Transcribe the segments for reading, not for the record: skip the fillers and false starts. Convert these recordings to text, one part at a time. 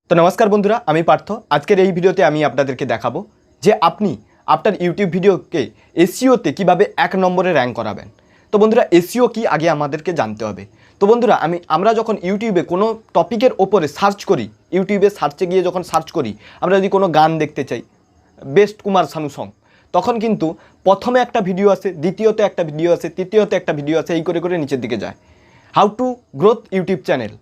তো নমস্কার বন্ধুরা, আমি পার্থ। আজকের এই ভিডিওতে আমি আপনাদেরকে দেখাবো যে আপনি আপনার ইউটিউব ভিডিওকে এসইওতে কিভাবে 1 নম্বরে র্যাঙ্ক করাবেন। তো বন্ধুরা, এসইও কি আগে আমাদেরকে জানতে হবে। তো বন্ধুরা, আমরা যখন ইউটিউবে কোনো টপিকের ওপরে সার্চ করি, ইউটিউবে সার্চে গিয়ে যখন সার্চ করি, আমরা যদি কোনো গান দেখতে চাই, বেস্ট কুমার শানু সং, তখন কিন্তু প্রথমে একটা ভিডিও আসে, দ্বিতীয়তে একটা ভিডিও আসে, তৃতীয়তে একটা ভিডিও আসে, এই করে করে নিচের দিকে যায়। How to growth YouTube channel.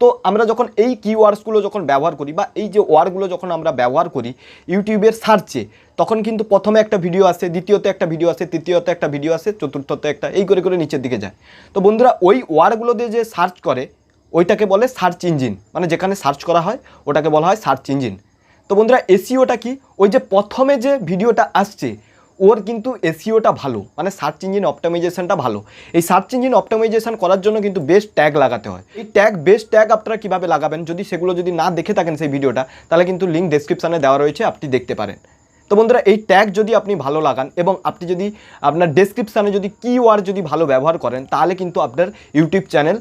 তো আমরা যখন এই কিওয়ার্ডসগুলো যখন ব্যবহার করি বা এই যে ওয়ার্ডগুলো যখন আমরা ব্যবহার করি ইউটিউবের সার্চে, তখন কিন্তু প্রথমে একটা ভিডিও আসে, দ্বিতীয়তে একটা ভিডিও আসে, তৃতীয়তে একটা ভিডিও আসে, চতুর্থতে একটা, এই করে করে নিচের দিকে যায়। তো বন্ধুরা, ওই ওয়ার্ডগুলো দিয়ে যে সার্চ করে ওইটাকে বলে সার্চ ইঞ্জিন, মানে যেখানে সার্চ করা হয় ওটাকে বলা হয় সার্চ ইঞ্জিন। তো বন্ধুরা, এসইওটা কি? ওই যে প্রথমে যে ভিডিওটা আসছে ওর কিন্তু এসইওটা ভালো, মানে সার্চ ইঞ্জিন অপটিমাইজেশনটা ভালো। এই সার্চ ইঞ্জিন অপটিমাইজেশন করার জন্য কিন্তু বেস্ট ট্যাগ লাগাতে হয়। এই বেস্ট ট্যাগ আপনারা কীভাবে লাগাবেন, সেগুলো যদি না দেখে থাকেন সেই ভিডিওটা, তাহলে কিন্তু লিঙ্ক ডেসক্রিপশানে দেওয়া রয়েছে, আপনি দেখতে পারেন। তো বন্ধুরা, এই ট্যাগ যদি আপনি ভালো লাগান এবং আপনি যদি আপনার ডেসক্রিপশানে যদি কিওয়ার্ড যদি ভালো ব্যবহার করেন, তাহলে কিন্তু আপনার ইউটিউব চ্যানেল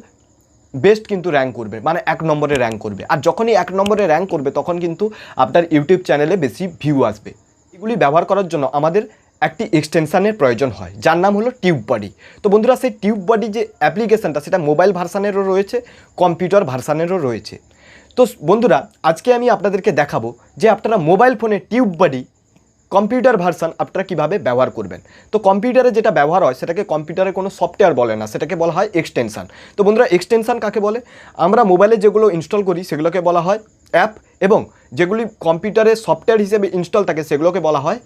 বেস্ট কিন্তু র্যাঙ্ক করবে, মানে 1 নম্বরে র্যাঙ্ক করবে। আর যখনই 1 নম্বরে র্যাঙ্ক করবে তখন কিন্তু আপনার ইউটিউব চ্যানেলে বেশি ভিউ আসবে। এগুলি ব্যবহার করার জন্য আমাদের একটি এক্সটেনশানের প্রয়োজন হয়, যার নাম হলো TubeBuddy। তো বন্ধুরা, সেই TubeBuddy যে অ্যাপ্লিকেশানটা, সেটা মোবাইল ভার্সানেরও রয়েছে, কম্পিউটার ভার্সানেরও রয়েছে। তো বন্ধুরা, আজকে আমি আপনাদেরকে দেখাবো যে আপনারা মোবাইল ফোনে TubeBuddy কম্পিউটার ভার্সান আপনারা কীভাবে ব্যবহার করবেন। তো কম্পিউটারে যেটা ব্যবহার হয় সেটাকে কম্পিউটারে কোনো সফটওয়্যার বলে না, সেটাকে বলা হয় এক্সটেনশান। তো বন্ধুরা, এক্সটেনশান কাকে বলে? আমরা মোবাইলে যেগুলো ইনস্টল করি সেগুলোকে বলা হয় অ্যাপ, এবং যেগুলি কম্পিউটারে সফটওয়্যার হিসেবে ইনস্টল থাকে সেগুলোকে বলা হয়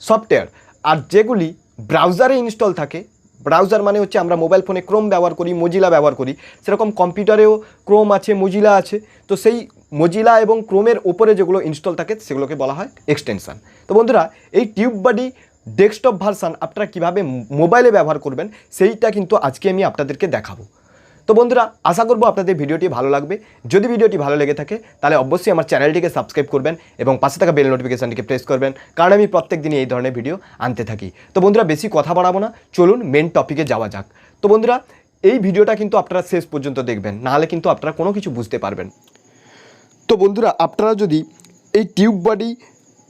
সফটওয়্যার। আর যেগুলি ব্রাউজারে ইনস্টল থাকে, ব্রাউজার মানে হচ্ছে আমরা মোবাইল ফোনে ক্রোম ব্যবহার করি, মজিলা ব্যবহার করি, সেরকম কম্পিউটারেও ক্রোম আছে, মজিলা আছে। তো সেই মজিলা এবং ক্রোমের ওপরে যেগুলো ইনস্টল থাকে সেগুলোকে বলা হয় এক্সটেনশান। তো বন্ধুরা, এই TubeBuddy ডেস্কটপ ভার্সান আপনারা কীভাবে মোবাইলে ব্যবহার করবেন সেইটা কিন্তু আজকে আমি আপনাদেরকে দেখাবো। তো বন্ধুরা, আশা করবো আপনাদের ভিডিওটি ভালো লাগবে। যদি ভিডিওটি ভালো লেগে থাকে তাহলে অবশ্যই আমার চ্যানেলটিকে সাবস্ক্রাইব করবেন এবং পাশে থাকা বেল নোটিফিকেশানটিকে প্রেস করবেন, কারণ আমি প্রত্যেক দিনই এই ধরনের ভিডিও আনতে থাকি। তো বন্ধুরা, বেশি কথা বাড়াবো না, চলুন মেন টপিকে যাওয়া যাক। তো বন্ধুরা, এই ভিডিওটা কিন্তু আপনারা শেষ পর্যন্ত দেখবেন, নাহলে কিন্তু আপনারা কোনো কিছু বুঝতে পারবেন। তো বন্ধুরা, আপনারা যদি এই TubeBuddy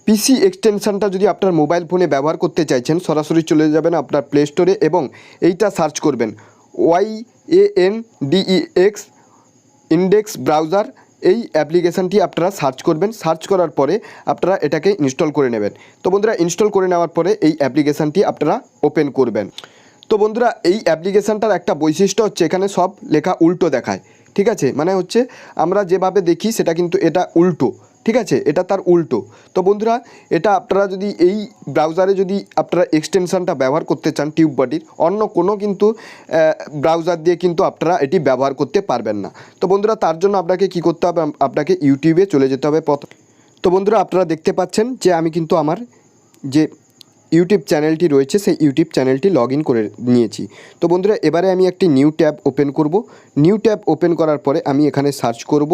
পিসি এক্সটেনশানটা যদি আপনার মোবাইল ফোনে ব্যবহার করতে চাইছেন, সরাসরি চলে যাবেন আপনার প্লে স্টোরে এবং এইটা সার্চ করবেন YANDEX ইন্ডেক্স ব্রাউজার। এই অ্যাপ্লিকেশানটি আপনারা সার্চ করবেন, সার্চ করার পরে আপনারা এটাকে ইনস্টল করে নেবেন। তো বন্ধুরা, ইনস্টল করে নেওয়ার পরে এই অ্যাপ্লিকেশানটি আপনারা ওপেন করবেন। তো বন্ধুরা, এই অ্যাপ্লিকেশানটার একটা বৈশিষ্ট্য হচ্ছে এখানে সব লেখা উল্টো দেখায়, ঠিক আছে? মানে হচ্ছে আমরা যেভাবে দেখি সেটা কিন্তু এটা উল্টো, ঠিক আছে? এটা তার উল্টো। তো বন্ধুরা, এটা আপনারা যদি এই ব্রাউজারে যদি আপনারা এক্সটেনশানটা ব্যবহার করতে চান TubeBuddyর, অন্য কোনো কিন্তু ব্রাউজার দিয়ে কিন্তু আপনারা এটি ব্যবহার করতে পারবেন না। তো বন্ধুরা, তার জন্য আপনাকে কি করতে হবে? আপনাকে ইউটিউবে চলে যেতে হবে প্রথম। তো বন্ধুরা, আপনারা দেখতে পাচ্ছেন যে আমি কিন্তু আমার যে ইউটিউব চ্যানেলটি রয়েছে সেই ইউটিউব চ্যানেলটি লগ ইন করে নিয়েছি। তো বন্ধুরা, এবারে আমি একটি নিউ ট্যাব ওপেন করব। নিউ ট্যাব ওপেন করার পরে আমি এখানে সার্চ করব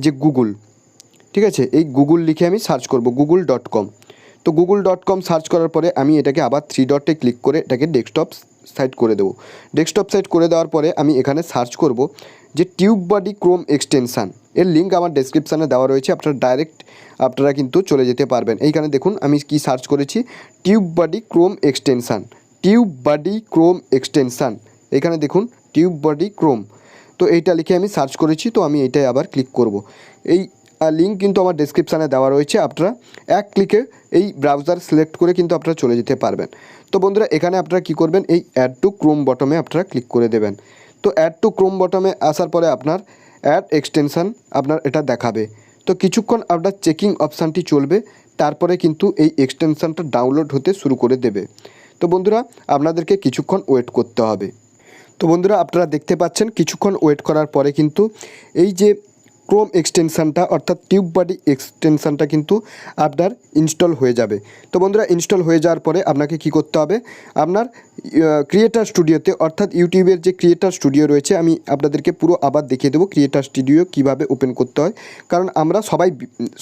যে গুগল, ঠিক আছে? এই গুগল লিখে আমি সার্চ করব google.com। তো google.com সার্চ করার পরে আমি এটাকে আবার 3 ডটে ক্লিক করে এটাকে ডেস্কটপ সাইট করে দেবো। ডেস্কটপ সাইট করে দেওয়ার পরে আমি এখানে সার্চ করব যে TubeBuddy ক্রোম এক্সটেনশান। এর লিঙ্ক আমার ডেসক্রিপশানে দেওয়া রয়েছে, আপনারা কিন্তু চলে যেতে পারবেন। এইখানে দেখুন আমি কি সার্চ করেছি, TubeBuddy Chrome extension, TubeBuddy Chrome extension. এখানে দেখুন TubeBuddy ক্রোম। তো এইটা লিখে আমি সার্চ করেছি, তো আমি এইটাই আবার ক্লিক করব। এই লিঙ্ক কিন্তু আমার ডেসক্রিপশানে দেওয়া রয়েছে, আপনারা এক ক্লিকে এই ব্রাউজার সিলেক্ট করে কিন্তু আপনারা চলে যেতে পারবেন। তো বন্ধুরা, এখানে আপনারা কি করবেন, এই অ্যাড টু ক্রোম বটমে আপনারা ক্লিক করে দেবেন। তো অ্যাড টু ক্রোম বটমে আসার পরে আপনার অ্যাড এক্সটেনশান আপনার এটা দেখাবে। তো কিছুক্ষণ আপনার চেকিং অপশানটি চলবে, তারপরে কিন্তু এই এক্সটেনশানটা ডাউনলোড হতে শুরু করে দেবে। তো বন্ধুরা, আপনাদেরকে কিছুক্ষণ ওয়েট করতে হবে। তো বন্ধুরা, আপনারা দেখতে পাচ্ছেন কিছুক্ষণ ওয়েট করার পরে কিন্তু এই যে ক্রোম এক্সটেনশানটা অর্থাৎ TubeBuddy এক্সটেনশানটা কিন্তু আপনার ইনস্টল হয়ে যাবে। তো বন্ধুরা, ইনস্টল হয়ে যাওয়ার পরে আপনাকে কি করতে হবে, আপনার ক্রিয়েটার স্টুডিওতে অর্থাৎ ইউটিউবের যে ক্রিয়েটার স্টুডিও রয়েছে, আমি আপনাদেরকে পুরো আবার দেখিয়ে দেবো ক্রিয়েটার স্টুডিও কীভাবে ওপেন করতে হয়, কারণ আমরা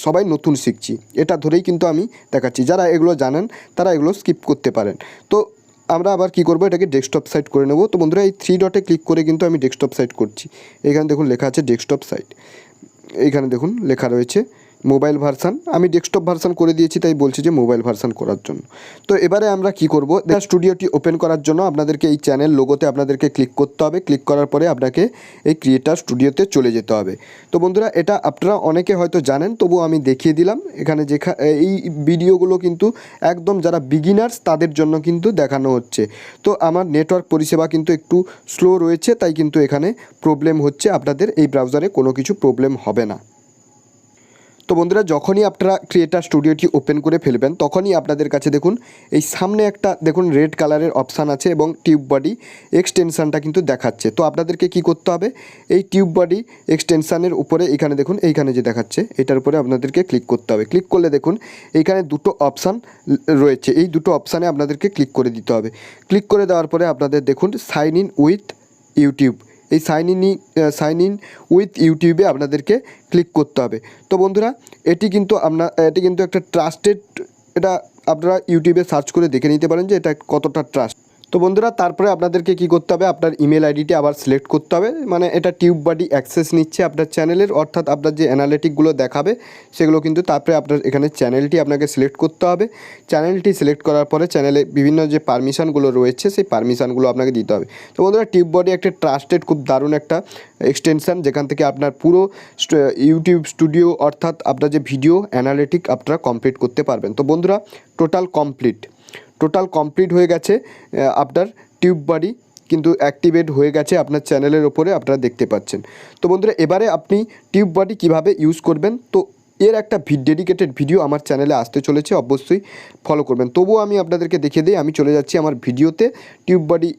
সবাই নতুন শিখছি, এটা ধরেই কিন্তু আমি দেখাচ্ছি। যারা এগুলো জানেন তারা এগুলো স্কিপ করতে পারেন। তো আমরা আবার কি করব, এটাকে ডেস্কটপ সাইট করে নেব। তো বন্ধুরা, এই 3 ডটে ক্লিক করে কিন্তু আমি ডেস্কটপ সাইট করছি। এখানে দেখুন লেখা আছে ডেস্কটপ সাইট। এইখানে দেখুন লেখা রয়েছে মোবাইল ভার্সান। আমি ডেস্কটপ ভার্সান করে দিয়েছি, তাই বলছি যে মোবাইল ভার্সান করার জন্য। তো এবারে আমরা কি করব, স্টুডিওটি ওপেন করার জন্য আপনাদেরকে এই চ্যানেল লোগোতে আপনাদেরকে ক্লিক করতে হবে। ক্লিক করার পরে আপনাকে এই ক্রিয়েটার স্টুডিওতে চলে যেতে হবে। তো বন্ধুরা, এটা আপনারা অনেকে হয়তো জানেন, তবু আমি দেখিয়ে দিলাম। এখানে এই ভিডিওগুলো কিন্তু একদম যারা বিগিনার্স তাদের জন্য কিন্তু দেখানো হচ্ছে। তো আমার নেটওয়ার্ক পরিষেবা কিন্তু একটু স্লো রয়েছে, তাই কিন্তু এখানে প্রবলেম হচ্ছে। আপনাদের এই ব্রাউজারে কোনো কিছু প্রবলেম হবে না। তো বন্ধুরা, যখনই আপনারা ক্রিয়েটার স্টুডিওটি ওপেন করে ফেলবেন, তখনই আপনাদের কাছে দেখুন এই সামনে একটা দেখুন রেড কালারের অপশান আছে এবং টিউববডি এক্সটেনশানটা কিন্তু দেখাচ্ছে। তো আপনাদেরকে কি করতে হবে, এই টিউববডি এক্সটেনশানের উপরে এখানে দেখুন, এইখানে যে দেখাচ্ছে এটার উপরে আপনাদেরকে ক্লিক করতে হবে। ক্লিক করলে দেখুন এইখানে দুটো অপশান রয়েছে, এই দুটো অপশানে আপনাদেরকে ক্লিক করে দিতে হবে। ক্লিক করে দেওয়ার পরে আপনাদের দেখুন সাইন ইন উইথ ইউটিউব, এই সাইন ইন উইথ ইউটিউবে আপনাদেরকে ক্লিক করতে হবে। তো বন্ধুরা, এটি কিন্তু একটা ট্রাস্টেড, এটা আপনারা ইউটিউবে সার্চ করে দেখে নিতে পারেন যে এটা কতটা ট্রাস্ট। তো বন্ধুরা, তারপরে আপনাদেরকে কি করতে হবে, আপনার ইমেল আইডিটি আবার সিলেক্ট করতে হবে। মানে এটা টিউববডি অ্যাক্সেস নিচ্ছে আপনার চ্যানেলের, অর্থাৎ আপনার যে অ্যানালিটিকগুলো দেখাবে সেগুলো কিন্তু। তারপরে আপনার এখানে চ্যানেলটি আপনাকে সিলেক্ট করতে হবে। চ্যানেলটি সিলেক্ট করার পরে চ্যানেলে বিভিন্ন যে পারমিশনগুলো রয়েছে সেই পারমিশনগুলো আপনাকে দিতে হবে। তো বন্ধুরা, টিউববডি একটা ট্রাস্টেড, খুব দারুণ একটা এক্সটেনশান, যেখান থেকে আপনার পুরো ইউটিউব স্টুডিও অর্থাৎ আপনার যে ভিডিও অ্যানালিটিক আপনারা কমপ্লিট করতে পারবেন। তো বন্ধুরা, টোটাল কমপ্লিট হয়ে গেছে। আপনার টিউববডি কিন্তু অ্যাক্টিভেট হয়ে গেছে আপনার চ্যানেলের ওপরে, আপনারা দেখতে পাচ্ছেন। তো বন্ধুরা, এবারে আপনি টিউববডি কিভাবে ইউজ করবেন, তো এর একটা ডেডিকেটেড ভিডিও আমার চ্যানেলে আসতে চলেছে, অবশ্যই ফলো করবেন। তবুও আমি আপনাদেরকে দেখিয়ে দিই, আমি চলে যাচ্ছি আমার ভিডিওতে টিউববডি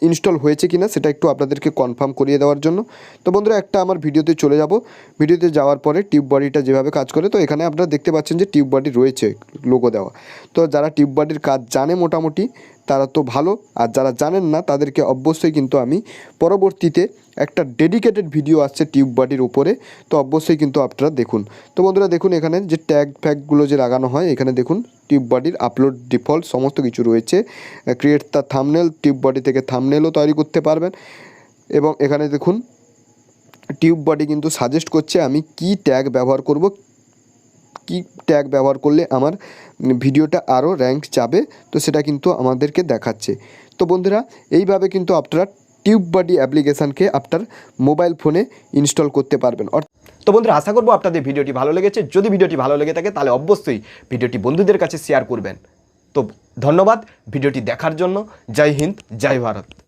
ইনস্টল হয়েছে কিনা সেটা একটু আপনাদেরকে কনফার্ম করিয়ে দেওয়ার জন্য। তো বন্ধুরা, একটা আমার ভিডিওতে চলে যাব। ভিডিওতে যাওয়ার পরে টিউববডিটা যেভাবে কাজ করে, তো এখানে আপনারা দেখতে পাচ্ছেন যে টিউববডি রয়েছে লোগো দেওয়া। তো যারা টিউববডির কাজ জানে মোটামুটি তারা তো ভালো, আর যারা জানেন না তাদেরকে অবশ্যই কিন্তু আমি পরবর্তীতে একটা ডেডিকেটেড ভিডিও আসছে টিউববডির উপরে, তো অবশ্যই কিন্তু আপনারা দেখুন। তো বন্ধুরা দেখুন, এখানে যে ট্যাগগুলো যে লাগানো হয়, এখানে দেখুন টিউববডির আপলোড ডিফল্ট সমস্ত কিছু রয়েছে। ক্রিয়েট দ্য থাম্বনেল, টিউববডি থেকে থাম্বনেলও তৈরি করতে পারবেন। এবং এখানে দেখুন টিউববডি কিন্তু সাজেস্ট করছে আমি কি ট্যাগ ব্যবহার করব, কি ট্যাগ ব্যবহার করলে আমার ভিডিওটা আরও র্যাঙ্ক যাবে, তো সেটা কিন্তু আমাদেরকে দেখাচ্ছে। তো বন্ধুরা, এইভাবে কিন্তু আপনারা টিউববডি অ্যাপ্লিকেশানকে আপনার মোবাইল ফোনে ইনস্টল করতে পারবেন। তো বন্ধুরা, আশা করবো আপনাদের ভিডিওটি ভালো লেগেছে। যদি ভিডিওটি ভালো লেগে থাকে তাহলে অবশ্যই ভিডিওটি বন্ধুদের কাছে শেয়ার করবেন। তো ধন্যবাদ ভিডিওটি দেখার জন্য। জয় হিন্দ, জয় ভারত।